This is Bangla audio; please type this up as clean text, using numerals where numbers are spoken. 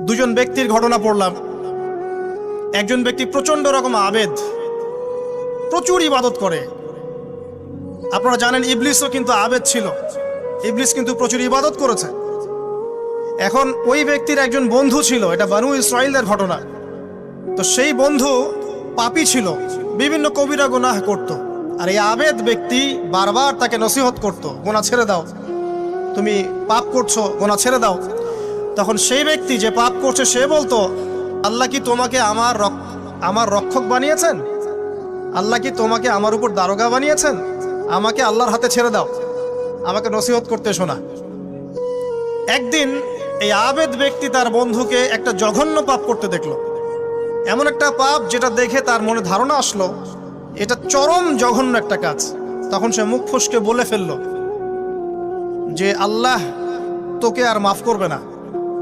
দুজন ব্যক্তির ঘটনা পড়লাম। একজন ব্যক্তি প্রচণ্ড রকম আবেদ, প্রচুর ইবাদত করে। আপনারা জানেন ইবলিসও কিন্তু আবেদ ছিল, ইবলিস কিন্তু প্রচুর ইবাদত করেছে। এখন ওই ব্যক্তির একজন বন্ধু ছিল, এটা বানু ইসরাইলদের ঘটনা। তো সেই বন্ধু পাপী ছিল, বিভিন্ন কবিরা গুনাহ করত। আর এই আবেদ ব্যক্তি বারবার তাকে নসিহত করত, গোনা ছেড়ে দাও, তুমি পাপ করছো, গোনা ছেড়ে দাও। তখন সেই ব্যক্তি যে পাপ করছে সে বলতো, আল্লাহ কি তোমাকে আমার রক্ষক বানিয়েছেন? আল্লাহ কি তোমাকে আমার উপর দারোগা বানিয়েছেন? আমাকে আল্লাহর হাতে ছেড়ে দাও, আমাকে নসিহত করতে শোনা। একদিন এই আবেদ ব্যক্তি তার বন্ধুকে একটা জঘন্য পাপ করতে দেখলো, এমন একটা পাপ যেটা দেখে তার মনে ধারণা আসলো এটা চরম জঘন্য একটা কাজ। তখন সে মুখ ফসকে বলে ফেললো যে আল্লাহ তোকে আর মাফ করবে না।